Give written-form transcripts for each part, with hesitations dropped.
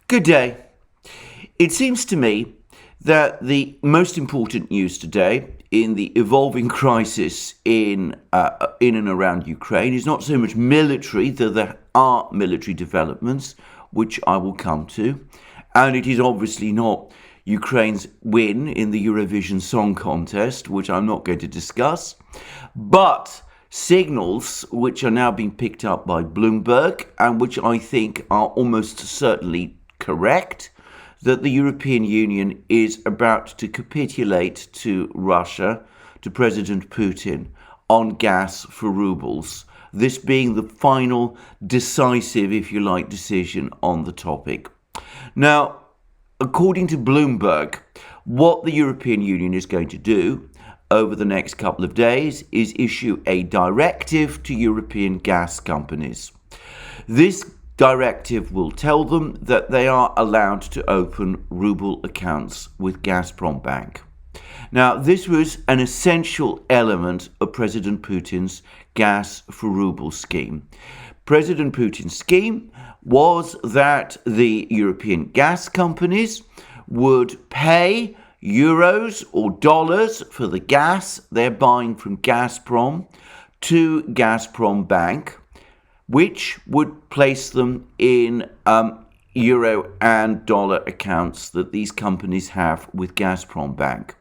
Good day. It seems to me that the most important news today in the evolving crisis in and around Ukraine is not so much military, though there are military developments, which I will come to, and it is obviously not Ukraine's win in the Eurovision Song Contest, which I'm not going to discuss, but signals which are now being picked up by Bloomberg and which I think are almost certainly correct, that the European Union is about to capitulate to Russia, to President Putin, on gas for rubles, this being the final decisive, if you like, decision on the topic. Now, according to Bloomberg, what the European Union is going to do over the next couple of days is issue a directive to European gas companies. This directive will tell them that they are allowed to open ruble accounts with Gazprom Bank. Now, this was an essential element of President Putin's gas for ruble scheme. President Putin's scheme was that the European gas companies would pay euros or dollars for the gas they're buying from Gazprom to Gazprom Bank, which would place them in euro and dollar accounts that these companies have with Gazprom Bank.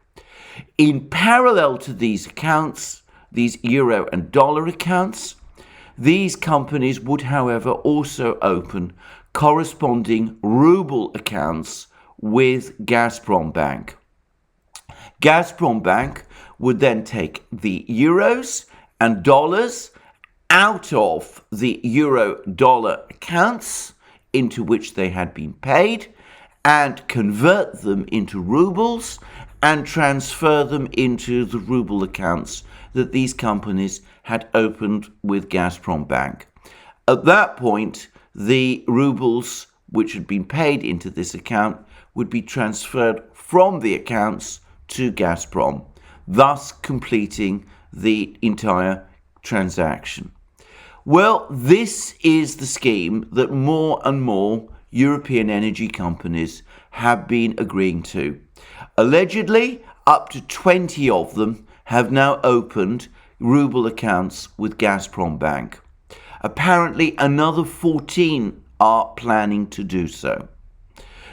In parallel to these accounts, these euro and dollar accounts, these companies would, however, also open corresponding ruble accounts with Gazprom Bank. Gazprom Bank would then take the euros and dollars out of the euro-dollar accounts into which they had been paid and convert them into rubles and transfer them into the ruble accounts that these companies had opened with Gazprom Bank. At that point, the rubles which had been paid into this account would be transferred from the accounts to Gazprom, thus completing the entire transaction. Well, this is the scheme that more and more European energy companies have been agreeing to. Allegedly, up to 20 of them have now opened ruble accounts with Gazprom Bank. Apparently, another 14 are planning to do so.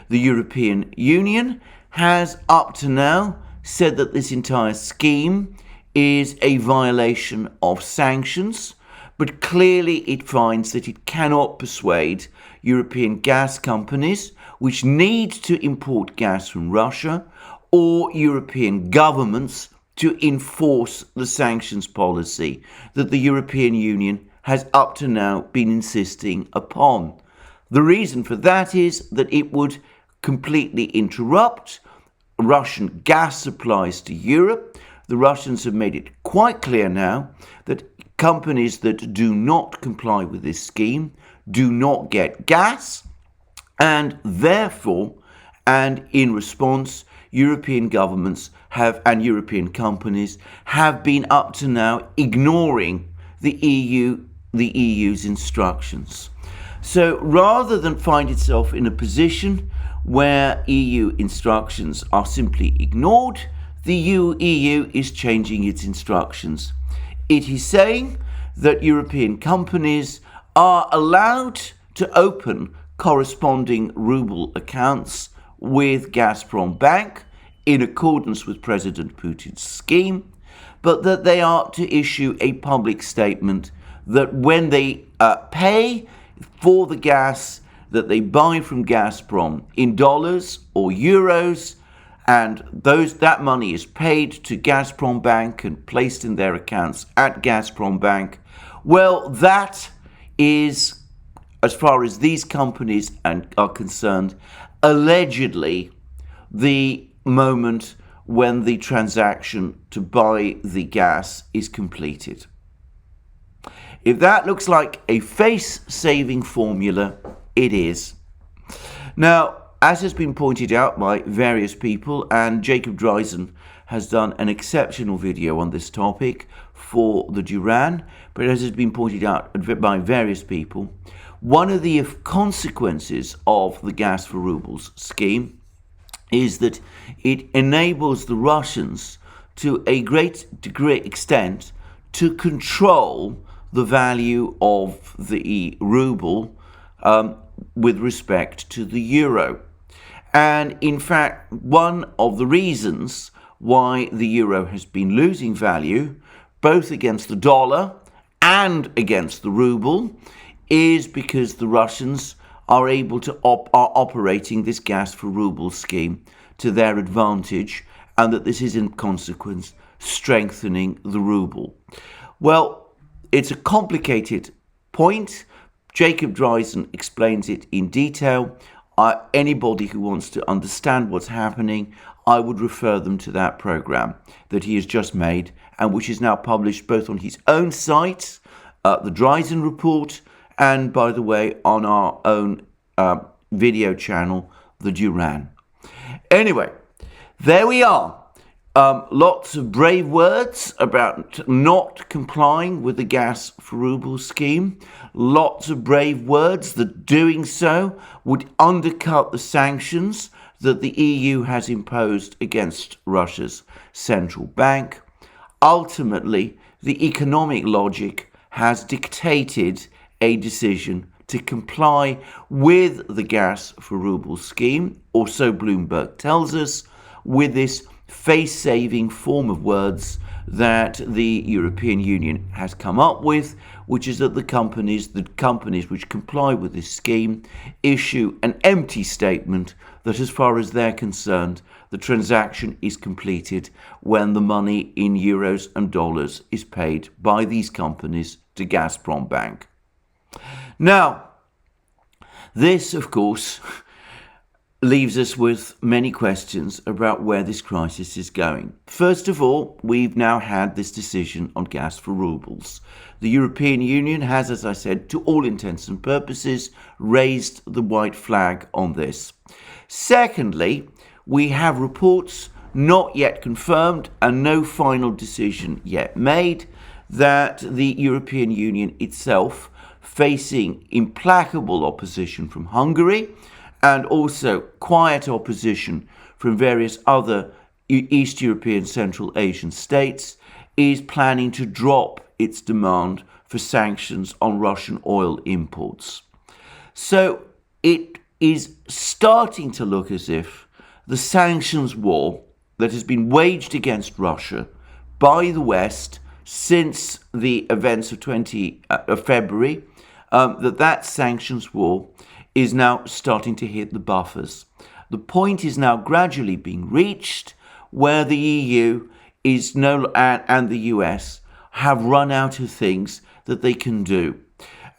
The European Union has up to now said that this entire scheme is a violation of sanctions, but clearly it finds that it cannot persuade European gas companies, which need to import gas from Russia, or European governments to enforce the sanctions policy that the European Union has up to now been insisting upon. The reason for that is that it would completely interrupt Russian gas supplies to Europe. The Russians have made it quite clear now that companies that do not comply with this scheme do not get gas, and therefore, and in response, European governments and European companies have been up to now ignoring the EU's instructions. So rather than find itself in a position where EU instructions are simply ignored, the EU is changing its instructions. It is saying that European companies are allowed to open corresponding ruble accounts with Gazprom Bank in accordance with President Putin's scheme, but that they are to issue a public statement that when they pay for the gas that they buy from Gazprom in dollars or euros, and that money is paid to Gazprom Bank and placed in their accounts at Gazprom Bank, well, that is, as far as these companies are concerned, allegedly the moment when the transaction to buy the gas is completed. If that looks like a face-saving formula, it is. Now, as has been pointed out by various people, and Jacob Dreisen has done an exceptional video on this topic for the Duran, but as has been pointed out by various people, one of the consequences of the gas for rubles scheme is that it enables the Russians to a great extent to control the value of the ruble with respect to the euro. And in fact, one of the reasons why the euro has been losing value, both against the dollar and against the ruble, is because the Russians are able to are operating this gas for rubles scheme to their advantage, and that this is in consequence strengthening the ruble. Well, it's a complicated point. Jacob Dreisen explains it in detail. Anybody who wants to understand what's happening, I would refer them to that program that he has just made, and which is now published both on his own site, the Dreisen Report, and, by the way, on our own video channel, the Duran. Anyway, there we are. Lots of brave words about not complying with the gas for rubles scheme. Lots of brave words that doing so would undercut the sanctions that the EU has imposed against Russia's central bank. Ultimately, the economic logic has dictated a decision to comply with the gas for rubles scheme, or so Bloomberg tells us, with this face-saving form of words that the European Union has come up with, which is that the companies which comply with this scheme issue an empty statement that, as far as they're concerned, the transaction is completed when the money in euros and dollars is paid by these companies to Gazprom Bank. Now, this, of course, leaves us with many questions about where this crisis is going. First of all, we've now had this decision on gas for rubles. The European Union has, as I said, to all intents and purposes, raised the white flag on this. Secondly, we have reports not yet confirmed and no final decision yet made that the European Union itself, facing implacable opposition from Hungary and also quiet opposition from various other East European, Central Asian states, is planning to drop its demand for sanctions on Russian oil imports. So it is starting to look as if the sanctions war that has been waged against Russia by the West since the events of February, that sanctions war is now starting to hit the buffers. The point is now gradually being reached where the EU and the US have run out of things that they can do.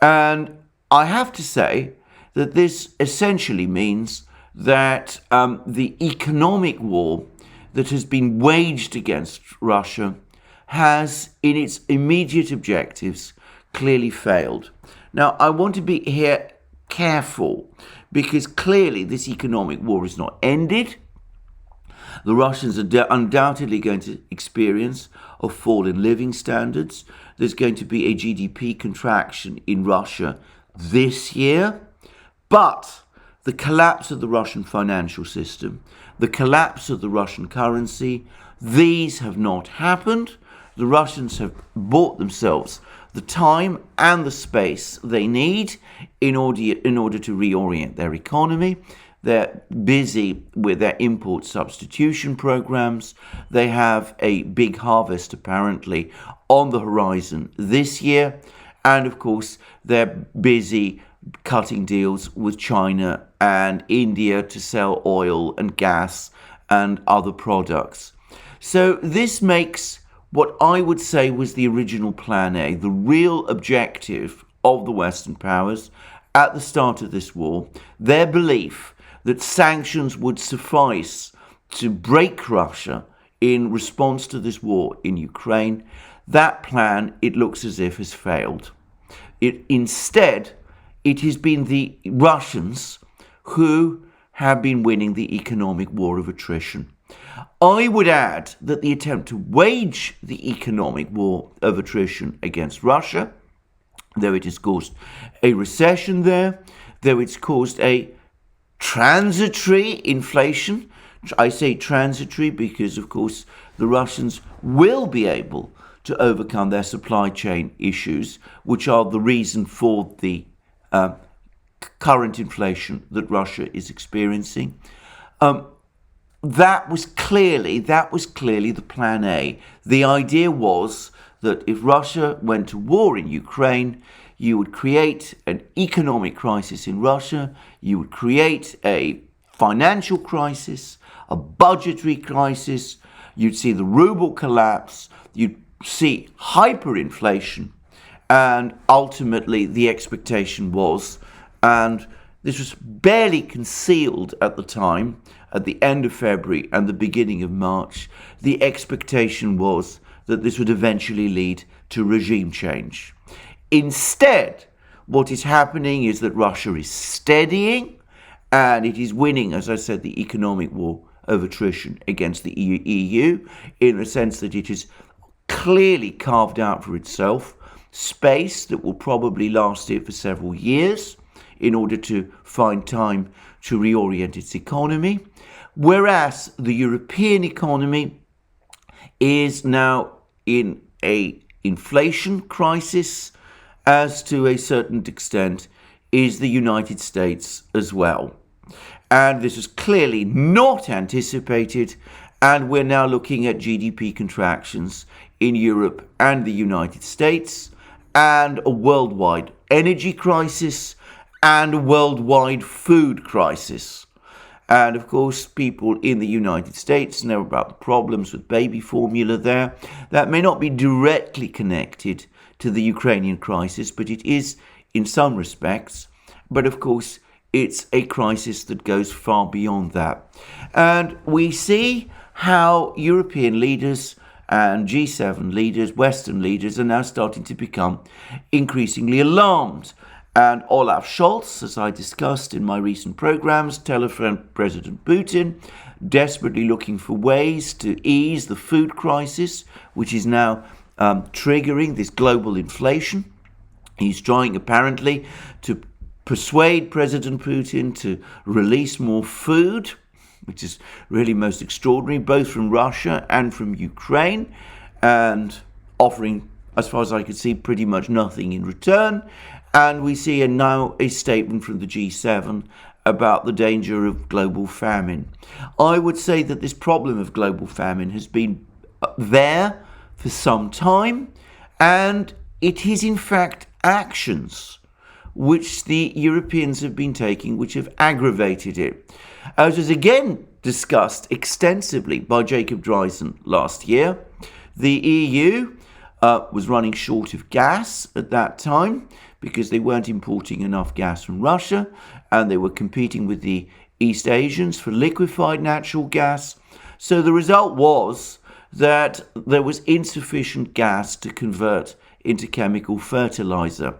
And I have to say that this essentially means that the economic war that has been waged against Russia has, in its immediate objectives, clearly failed. Now, I want to be here careful, because clearly this economic war is not ended. The Russians are undoubtedly going to experience a fall in living standards. There's going to be a GDP contraction in Russia this year. But the collapse of the Russian financial system, the collapse of the Russian currency, these have not happened. The Russians have bought themselves the time and the space they need in order to reorient their economy. They're busy with their import substitution programs. They have a big harvest apparently on the horizon this year. And of course, they're busy cutting deals with China and India to sell oil and gas and other products. So this makes what I would say was the original Plan A, the real objective of the Western powers at the start of this war, their belief that sanctions would suffice to break Russia in response to this war in Ukraine. That plan, it looks as if, has failed. Instead, it has been the Russians who have been winning the economic war of attrition. I would add that the attempt to wage the economic war of attrition against Russia though it has caused a recession there, though it's caused a transitory inflation. I say transitory because, of course, the Russians will be able to overcome their supply chain issues, which are the reason for the current inflation that Russia is experiencing. That was clearly the plan A. The idea was that if Russia went to war in Ukraine, you would create an economic crisis in Russia, you would create a financial crisis, a budgetary crisis, you'd see the ruble collapse, you'd see hyperinflation, and ultimately the expectation was, and this was barely concealed at the time, at the end of February and the beginning of March, the expectation was that this would eventually lead to regime change. Instead, what is happening is that Russia is steadying and it is winning, as I said, the economic war of attrition against the EU, in the sense that it has clearly carved out for itself space that will probably last it for several years in order to find time to reorient its economy, whereas the European economy is now in a inflation crisis, as to a certain extent is the United States as well. And this was clearly not anticipated, and we're now looking at GDP contractions in Europe and the United States, and a worldwide energy crisis and a worldwide food crisis. And of course, people in the United States know about the problems with baby formula there. That may not be directly connected to the Ukrainian crisis, but it is in some respects. But of course, it's a crisis that goes far beyond that. And we see how European leaders and G7 leaders, Western leaders, are now starting to become increasingly alarmed. And Olaf Scholz, as I discussed in my recent programs, telephoned President Putin, desperately looking for ways to ease the food crisis, which is now triggering this global inflation. He's trying apparently to persuade President Putin to release more food, which is really most extraordinary, both from Russia and from Ukraine, and offering, as far as I could see, pretty much nothing in return. And we see now a statement from the G7 about the danger of global famine. I would say that this problem of global famine has been there for some time, and it is in fact actions which the Europeans have been taking which have aggravated it. As was again discussed extensively by Jacob Dreisen last year, the EU was running short of gas at that time because they weren't importing enough gas from Russia, and they were competing with the East Asians for liquefied natural gas. So the result was that there was insufficient gas to convert into chemical fertilizer.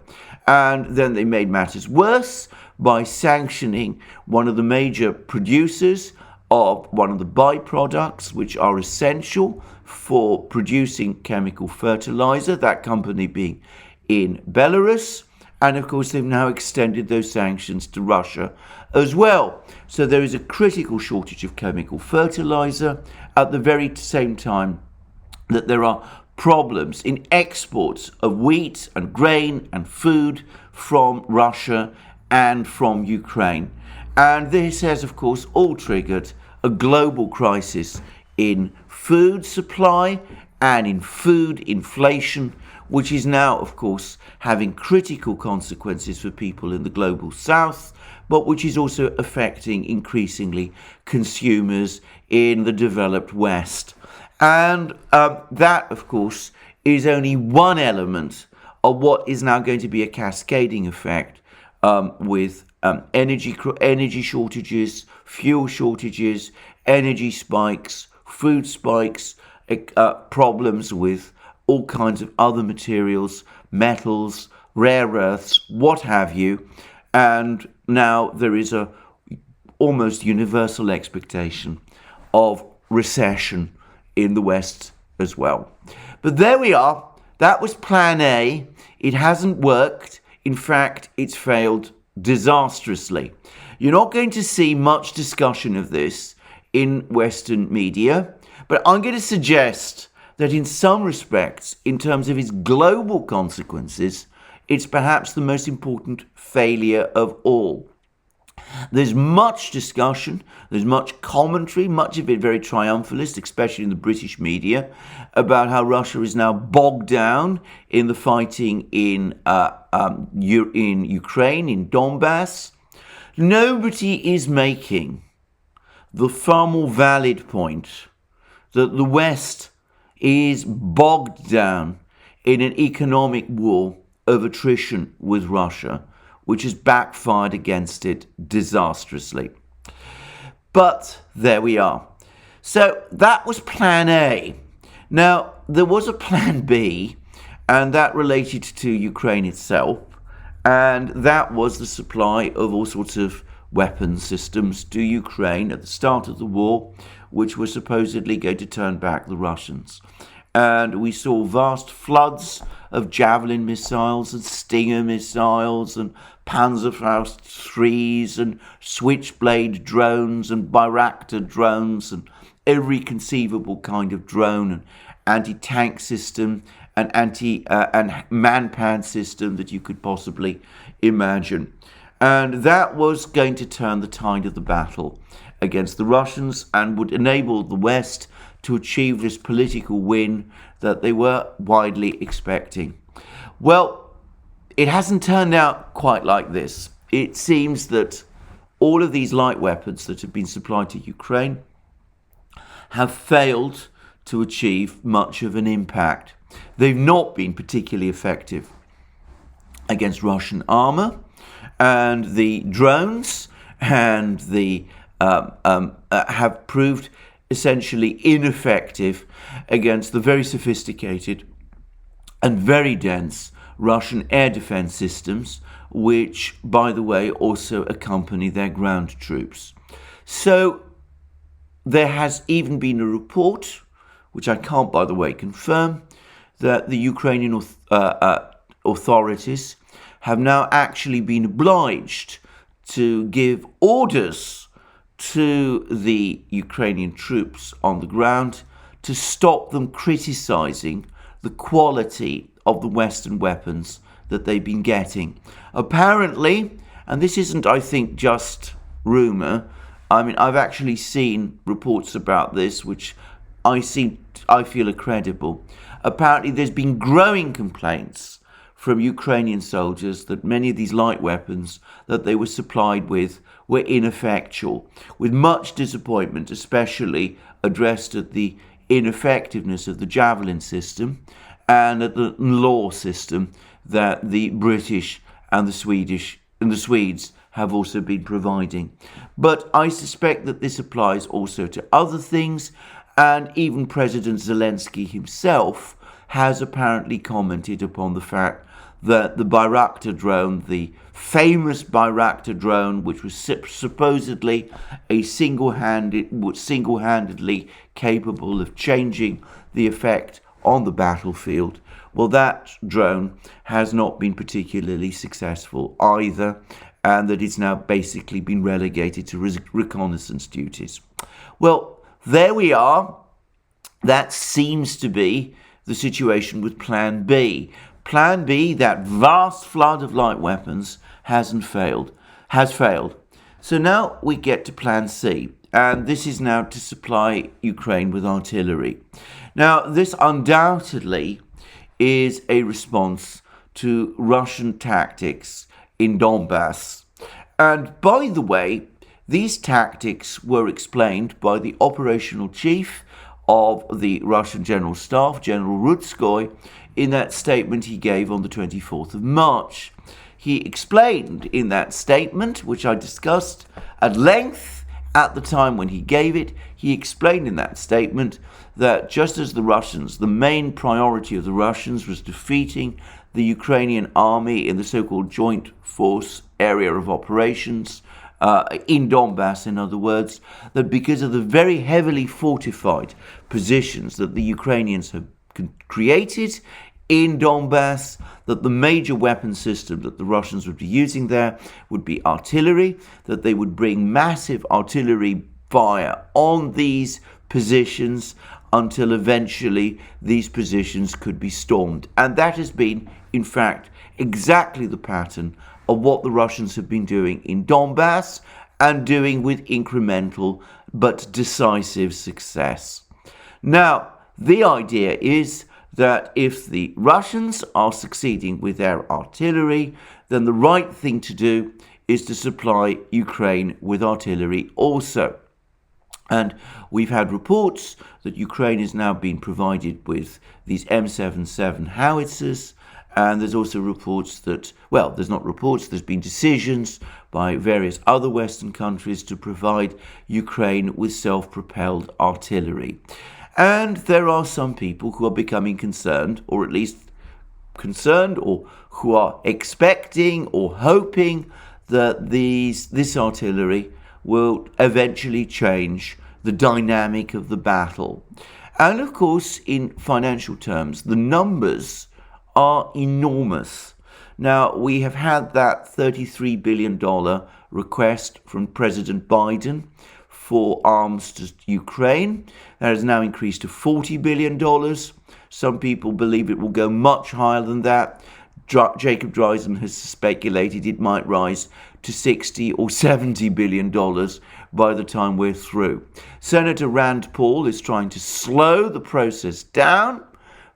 And then they made matters worse by sanctioning one of the major producers of one of the byproducts which are essential for producing chemical fertilizer, that company being in Belarus. And of course, they've now extended those sanctions to Russia as well. So there is a critical shortage of chemical fertilizer at the very same time that there are problems in exports of wheat and grain and food from Russia and from Ukraine. And this has, of course, all triggered a global crisis in food supply and in food inflation, which is now, of course, having critical consequences for people in the global south, but which is also affecting increasingly consumers in the developed West. And that, of course, is only one element of what is now going to be a cascading effect with energy shortages, fuel shortages, energy spikes, food spikes, problems with all kinds of other materials, metals, rare earths, what have you. And now there is a almost universal expectation of recession in the West as well. But there we are. That was plan A. It hasn't worked. In fact, it's failed disastrously. You're not going to see much discussion of this in Western media, but I'm going to suggest that in some respects, in terms of its global consequences, it's perhaps the most important failure of all. There's much discussion, there's much commentary, much of it very triumphalist, especially in the British media, about how Russia is now bogged down in the fighting in Ukraine, in Donbass. Nobody is making the far more valid point that the West is bogged down in an economic war of attrition with Russia, which has backfired against it disastrously. But there we are. So that was plan A. Now, there was a plan B, and that related to Ukraine itself, and that was the supply of all sorts of weapons systems to Ukraine at the start of the war, which were supposedly going to turn back the Russians. And we saw vast floods of Javelin missiles and Stinger missiles and Panzerfaust 3s and Switchblade drones and Bayraktar drones and every conceivable kind of drone and anti-tank system and and man-pad system that you could possibly imagine. And that was going to turn the tide of the battle against the Russians and would enable the West to achieve this political win that they were widely expecting. Well, it hasn't turned out quite like this. It seems that all of these light weapons that have been supplied to Ukraine have failed to achieve much of an impact. They've not been particularly effective against Russian armor, and the drones and the have proved essentially ineffective against the very sophisticated and very dense Russian air defense systems, which, by the way, also accompany their ground troops. So there has even been a report, which I can't, by the way, confirm, that the Ukrainian authorities have now actually been obliged to give orders to the Ukrainian troops on the ground to stop them criticizing the quality of the Western weapons that they've been getting. Apparently, and this isn't, I think, just rumor, I mean, I've actually seen reports about this, which I feel are credible. Apparently, there's been growing complaints from Ukrainian soldiers that many of these light weapons that they were supplied with were ineffectual, with much disappointment, especially addressed at the ineffectiveness of the Javelin system and at the law system that the British and the Swedes have also been providing. But I suspect that this applies also to other things, and even President Zelensky himself has apparently commented upon the fact that the Bayraktar drone, the famous Bayraktar drone, which was supposedly a single-handedly capable of changing the effect on the battlefield, well, that drone has not been particularly successful either, and that it's now basically been relegated to reconnaissance duties. Well, there we are. That seems to be the situation with Plan B. Plan B, that vast flood of light weapons, has failed. So now we get to Plan C, and this is now to supply Ukraine with artillery. Now, this undoubtedly is a response to Russian tactics in Donbass. And by the way, these tactics were explained by the operational chief of the Russian General Staff, General Rutskoy, in that statement he gave on the 24th of March. He explained in that statement, which I discussed at length at the time when he gave it, he explained in that statement that just as the Russians, the main priority of the Russians was defeating the Ukrainian army in the so-called joint force area of operations, in Donbass, in other words, that because of the very heavily fortified positions that the Ukrainians have created in Donbass, that the major weapon system that the Russians would be using there would be artillery, that they would bring massive artillery fire on these positions until eventually these positions could be stormed. And that has been, in fact, exactly the pattern of what the Russians have been doing in Donbass and doing with incremental but decisive success. Now, the idea is that if the Russians are succeeding with their artillery, then the right thing to do is to supply Ukraine with artillery also. And we've had reports that Ukraine is now being provided with these M77 howitzers. And there's also reports that, well, there's not reports, there's been decisions by various other Western countries to provide Ukraine with self-propelled artillery. And there are some people who are becoming concerned, or at least concerned, or who are expecting or hoping that this artillery will eventually change the dynamic of the battle. And of course, in financial terms, the numbers are enormous. Now, we have had that $33 billion request from President Biden for arms to Ukraine. That has now increased to $40 billion. Some people believe it will go much higher than that. Jacob Dreisen has speculated it might rise to $60 or $70 billion by the time we're through. Senator Rand Paul is trying to slow the process down,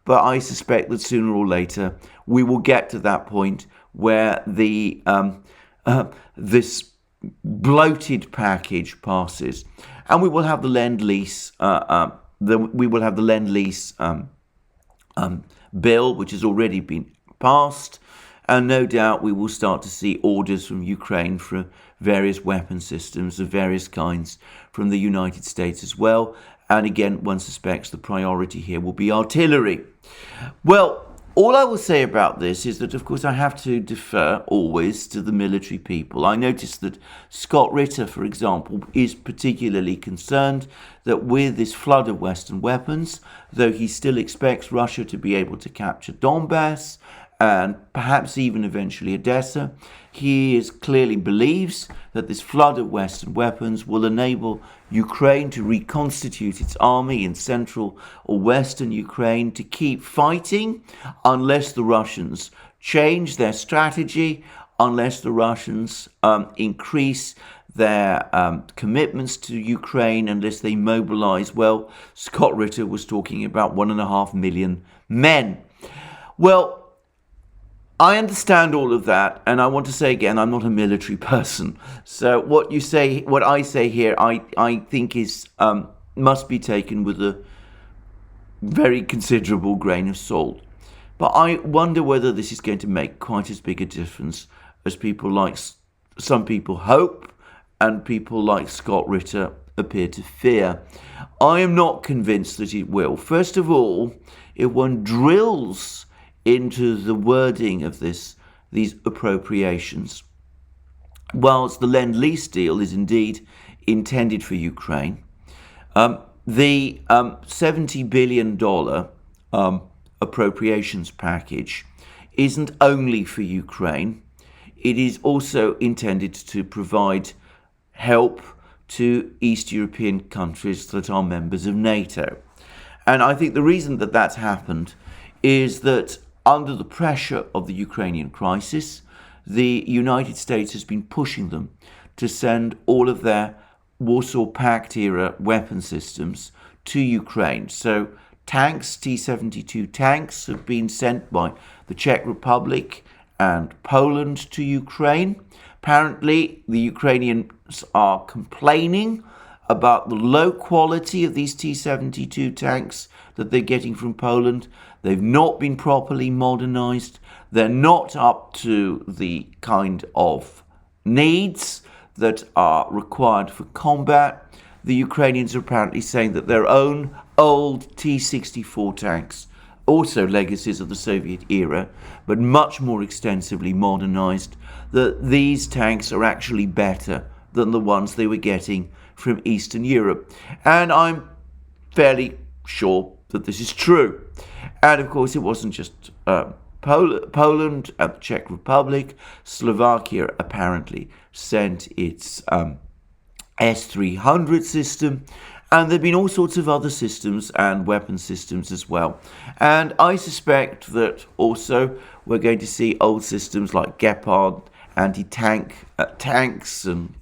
but I suspect that sooner or later we will get to that point where this bloated package passes, and we will have the Lend-Lease. Bill, which has already been passed, and no doubt we will start to see orders from Ukraine for various weapon systems of various kinds from the United States as well. And again, one suspects the priority here will be artillery. Well, all I will say about this is that, of course, I have to defer always to the military people. I noticed that Scott Ritter, for example, is particularly concerned that with this flood of Western weapons, though he still expects Russia to be able to capture Donbass and perhaps even eventually Odessa, he clearly believes that this flood of Western weapons will enable Ukraine to reconstitute its army in central or western Ukraine to keep fighting unless the Russians change their strategy, unless the Russians increase their commitments to Ukraine, unless they mobilize. Well, Scott Ritter was talking about 1.5 million men. Well, I understand all of that, and I want to say again, I'm not a military person. So what I say here, I think is must be taken with a very considerable grain of salt. But I wonder whether this is going to make quite as big a difference as some people hope, and people like Scott Ritter appear to fear. I am not convinced that it will. First of all, if one drills into the wording of these appropriations, whilst the Lend-Lease deal is indeed intended for Ukraine, the $70 billion appropriations package isn't only for Ukraine. It is also intended to provide help to East European countries that are members of NATO. And I think the reason that that's happened is that under the pressure of the Ukrainian crisis, the United States has been pushing them to send all of their Warsaw Pact era weapon systems to Ukraine. So tanks, T-72 tanks, have been sent by the Czech Republic and Poland to Ukraine. Apparently, the Ukrainians are complaining about the low quality of these T-72 tanks that they're getting from Poland. They've not been properly modernized. They're not up to the kind of needs that are required for combat. The Ukrainians are apparently saying that their own old T-64 tanks, also legacies of the Soviet era, but much more extensively modernized, that these tanks are actually better than the ones they were getting from Eastern Europe. And I'm fairly sure that this is true. And of course, it wasn't just Poland and the Czech Republic. Slovakia apparently sent its S-300 system. And there have been all sorts of other systems and weapon systems as well. And I suspect that also we're going to see old systems like Gepard anti-tank tanks and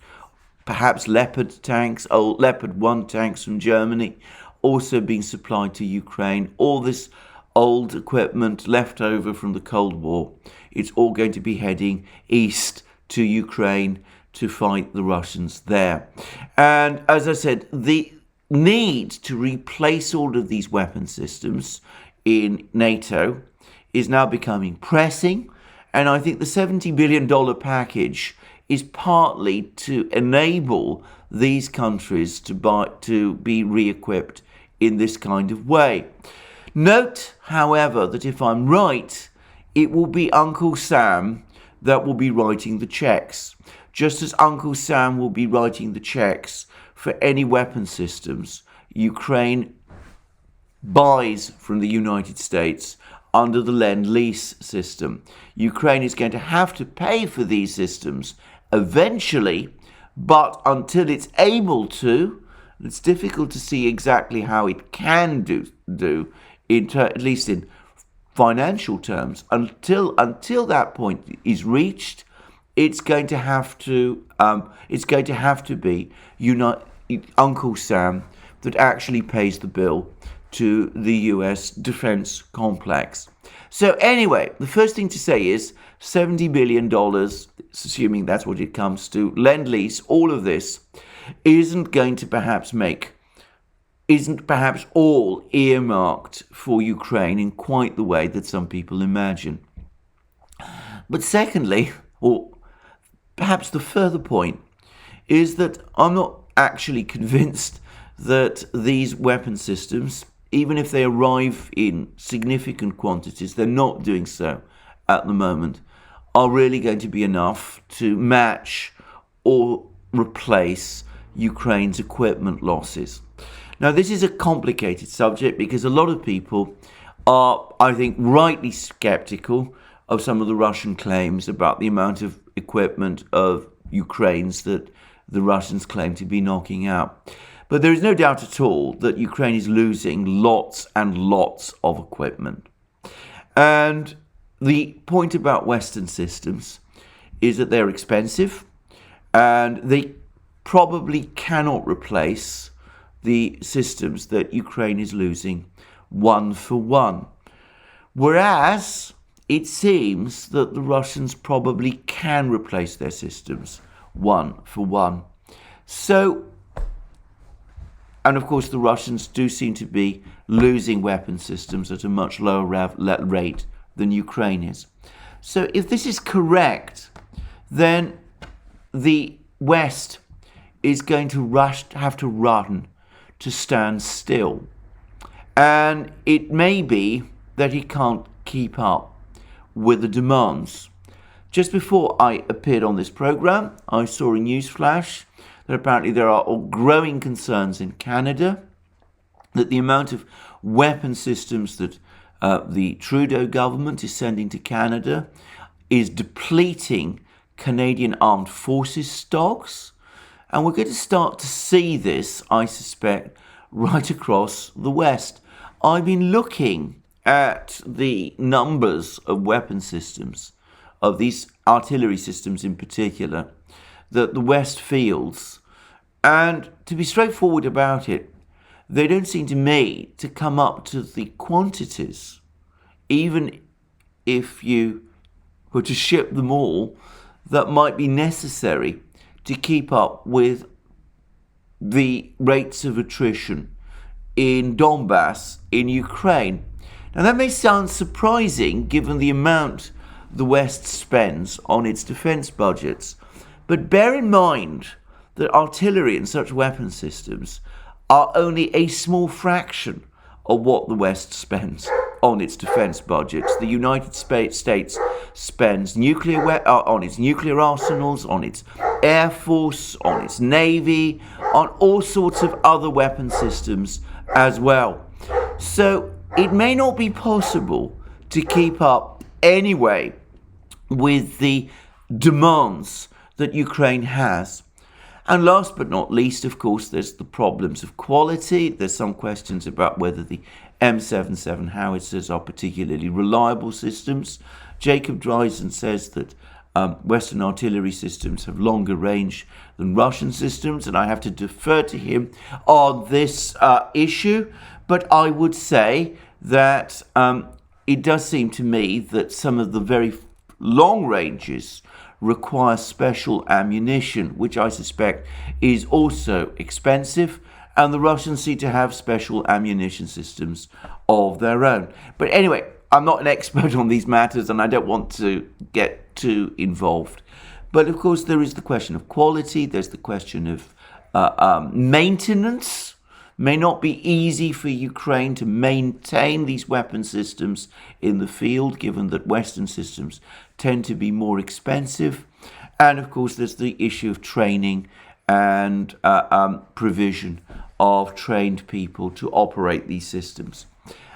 perhaps Leopard tanks, old Leopard 1 tanks from Germany, also being supplied to Ukraine. All this old equipment left over from the Cold War, it's all going to be heading east to Ukraine to fight the Russians there. And as I said, the need to replace all of these weapon systems in NATO is now becoming pressing, and I think the $70 billion package is partly to enable these countries to be re-equipped in this kind of way. Note, however, that if I'm right, it will be Uncle Sam that will be writing the checks, just as Uncle Sam will be writing the checks for any weapon systems Ukraine buys from the United States under the Lend-Lease system. Ukraine is going to have to pay for these systems eventually, but until it's able to, it's difficult to see exactly how it can do at least in financial terms. Until that point is reached, it's going to have to be Uncle Sam that actually pays the bill to the US defense complex. So anyway, the first thing to say is $70 billion, assuming that's what it comes to, Lend-Lease, all of this isn't perhaps all earmarked for Ukraine in quite the way that some people imagine. But secondly, or perhaps the further point, is that I'm not actually convinced that these weapon systems, even if they arrive in significant quantities, they're not doing so at the moment, are really going to be enough to match or replace Ukraine's equipment losses. Now, this is a complicated subject because a lot of people are, I think, rightly skeptical of some of the Russian claims about the amount of equipment of Ukraine's that the Russians claim to be knocking out. But there is no doubt at all that Ukraine is losing lots and lots of equipment. And the point about Western systems is that they're expensive and they probably cannot replace the systems that Ukraine is losing one for one. Whereas it seems that the Russians probably can replace their systems one for one. So, and of course the Russians do seem to be losing weapon systems at a much lower rate than Ukraine is. So if this is correct, then the West is going to have to run to stand still. And it may be that he can't keep up with the demands. Just before I appeared on this program, I saw a news flash that apparently there are growing concerns in Canada that the amount of weapon systems that the Trudeau government is sending to Canada is depleting Canadian armed forces stocks. And we're going to start to see this, I suspect, right across the West. I've been looking at the numbers of weapon systems, of these artillery systems in particular, that the West fields. And to be straightforward about it, they don't seem to me to come up to the quantities, even if you were to ship them all, that might be necessary to keep up with the rates of attrition in Donbass, in Ukraine. Now that may sound surprising given the amount the West spends on its defense budgets, but bear in mind that artillery and such weapon systems are only a small fraction of what the West spends on its defense budgets. The United States spends on its nuclear arsenals, on its air force, on its navy, on all sorts of other weapon systems as well. So it may not be possible to keep up anyway with the demands that Ukraine has. And last but not least, of course, there's the problems of quality. There's some questions about whether the M77 howitzers are particularly reliable systems. Jacob Dreisen says that Western artillery systems have longer range than Russian systems, and I have to defer to him on this issue. But I would say that it does seem to me that some of the very long ranges require special ammunition, which I suspect is also expensive, and the Russians seem to have special ammunition systems of their own. But anyway, I'm not an expert on these matters, and I don't want to get too involved. But of course, there is the question of quality. There's the question of maintenance. May not be easy for Ukraine to maintain these weapon systems in the field, given that Western systems tend to be more expensive. And of course, there's the issue of training and provision of trained people to operate these systems.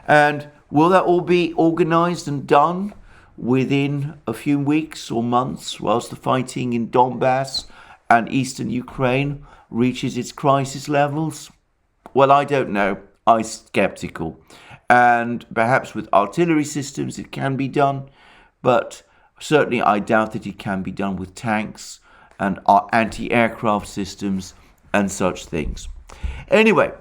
And will that all be organized and done within a few weeks or months, whilst the fighting in Donbass and eastern Ukraine reaches its crisis levels? Well, I don't know. I'm skeptical. And perhaps with artillery systems it can be done, but certainly I doubt that it can be done with tanks and anti-aircraft systems and such things. Anyway,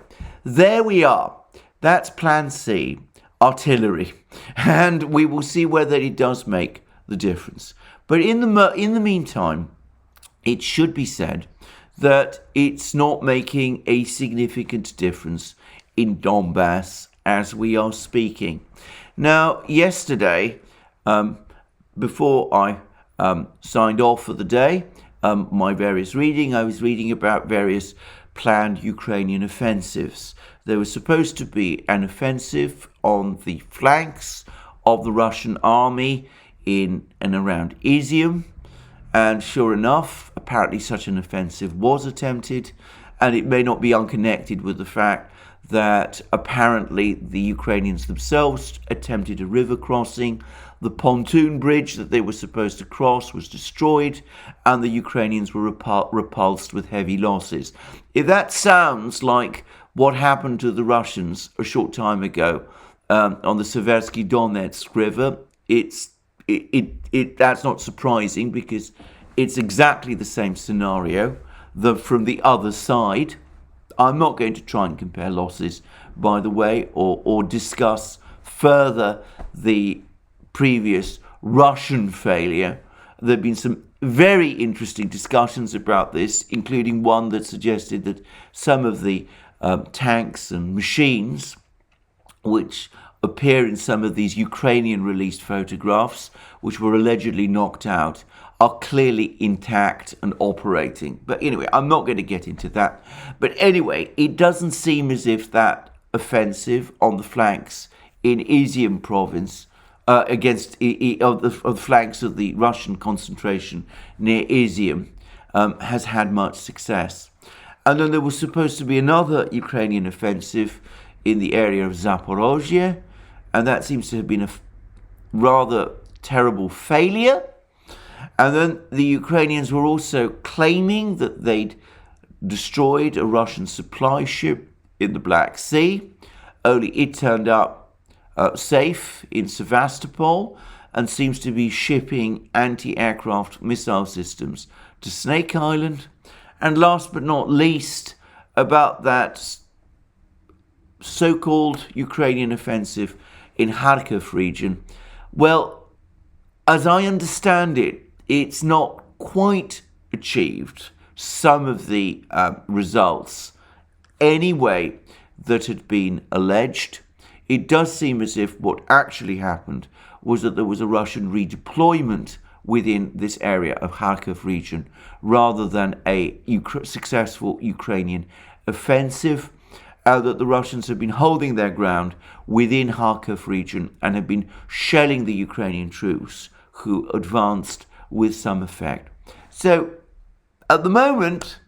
there we are. That's Plan C, artillery. And we will see whether it does make the difference. But in the meantime, it should be said that it's not making a significant difference in Donbass as we are speaking. Now, yesterday, before I signed off for the day, my various reading, I was reading about various planned Ukrainian offensives. There was supposed to be an offensive on the flanks of the Russian army in and around Izium. And sure enough, apparently such an offensive was attempted, and it may not be unconnected with the fact that apparently the Ukrainians themselves attempted a river crossing. The pontoon bridge that they were supposed to cross was destroyed, and the Ukrainians were repulsed with heavy losses. If that sounds like what happened to the Russians a short time ago on the Seversky Donetsk River, that's not surprising, because it's exactly the same scenario from the other side. I'm not going to try and compare losses, by the way, or discuss further the previous Russian failure. There have been some very interesting discussions about this, including one that suggested that some of the tanks and machines which appear in some of these Ukrainian released photographs, which were allegedly knocked out, are clearly intact and operating. But anyway, I'm not going to get into that. But anyway, it doesn't seem as if that offensive on the flanks in Izium province, against the flanks of the Russian concentration near Izium, has had much success. And then there was supposed to be another Ukrainian offensive in the area of Zaporozhye, and that seems to have been a rather terrible failure. And then the Ukrainians were also claiming that they'd destroyed a Russian supply ship in the Black Sea, only it turned up safe in Sevastopol and seems to be shipping anti-aircraft missile systems to Snake Island. And last but not least, about that so-called Ukrainian offensive in Kharkiv region. Well, as I understand it, it's not quite achieved some of the results anyway that had been alleged. It does seem as if what actually happened was that there was a Russian redeployment within this area of Kharkiv region rather than a successful Ukrainian offensive, that the Russians have been holding their ground within Kharkiv region and have been shelling the Ukrainian troops who advanced with some effect. So at the moment,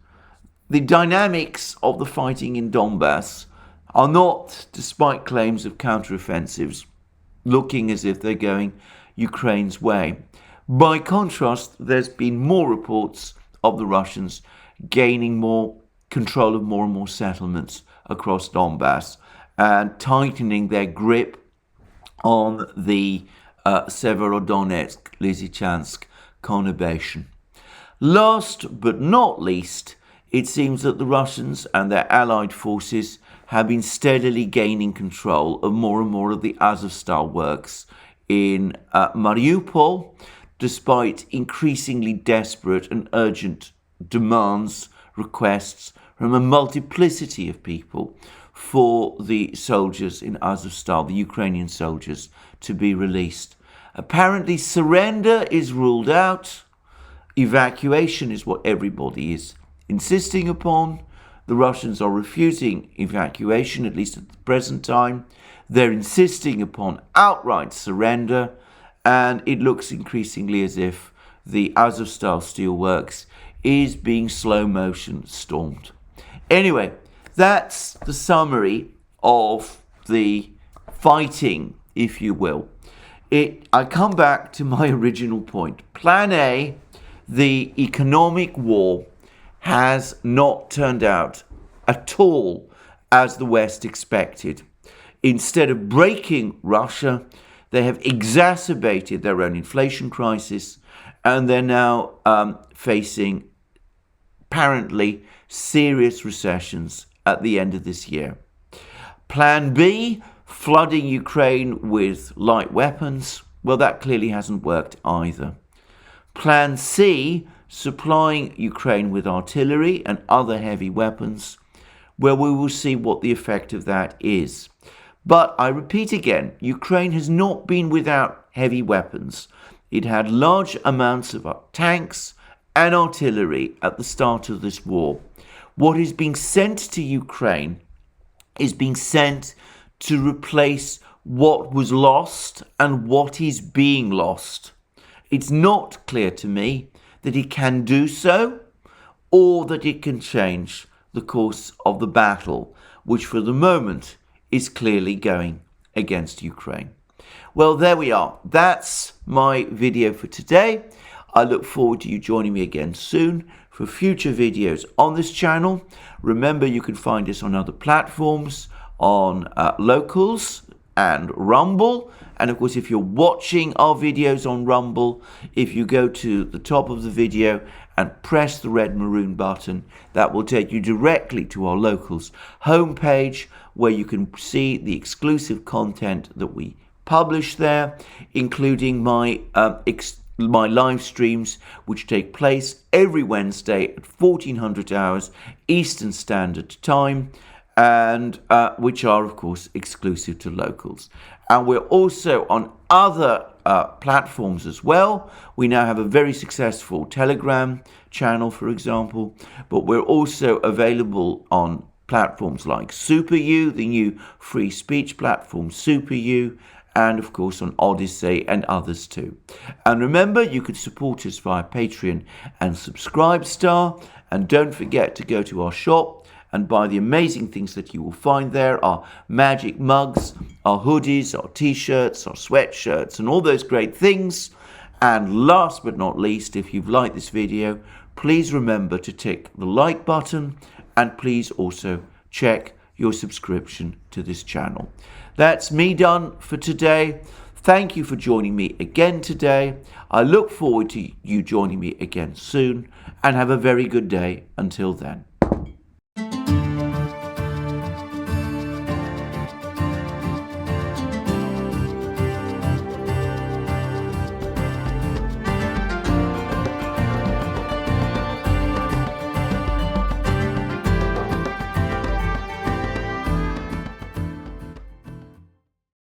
the dynamics of the fighting in Donbass are not, despite claims of counteroffensives, looking as if they're going Ukraine's way. By contrast, there's been more reports of the Russians gaining more control of more and more settlements across Donbass and tightening their grip on the Severodonetsk-Lysychansk conurbation. Last but not least, it seems that the Russians and their allied forces have been steadily gaining control of more and more of the Azovstal works in Mariupol, despite increasingly desperate and urgent demands, requests from a multiplicity of people for the soldiers in Azovstal, the Ukrainian soldiers, to be released. Apparently, surrender is ruled out. Evacuation is what everybody is insisting upon. The Russians are refusing evacuation, at least at the present time. They're insisting upon outright surrender, and it looks increasingly as if the Azovstal steelworks is being slow motion stormed. Anyway, that's the summary of the fighting, if you will. I come back to my original point. Plan A, the economic war, has not turned out at all as the West expected. Instead of breaking Russia, they have exacerbated their own inflation crisis, and they're now facing apparently serious recessions at the end of this year. Plan B, flooding Ukraine with light weapons, well, that clearly hasn't worked either. Plan C, supplying Ukraine with artillery and other heavy weapons, where we will see what the effect of that is. But I repeat again, Ukraine has not been without heavy weapons. It had large amounts of tanks and artillery at the start of this war. What is being sent to Ukraine is being sent to replace what was lost and what is being lost. It's not clear to me that it can do so or that it can change the course of the battle, which for the moment is clearly going against Ukraine. Well, there we are. That's my video for today. I look forward to you joining me again soon for future videos on this channel. Remember, you can find us on other platforms, on Locals and Rumble. And of course, if you're watching our videos on Rumble, if you go to the top of the video and press the red maroon button, that will take you directly to our Locals homepage, where you can see the exclusive content that we publish there, including my live streams, which take place every Wednesday at 1400 hours Eastern Standard Time, and which are, of course, exclusive to Locals. And we're also on other platforms as well. We now have a very successful Telegram channel, for example, but we're also available on platforms like SuperU, the new free speech platform SuperU, and of course on ODYSEE and others too. And remember, you can support us via Patreon and Subscribestar. And don't forget to go to our shop and buy the amazing things that you will find there: our magic mugs, our hoodies, our t-shirts, our sweatshirts, and all those great things. And last but not least, if you've liked this video, please remember to tick the like button, and please also check your subscription to this channel. That's me done for today. Thank you for joining me again today. I look forward to you joining me again soon, and have a very good day until then.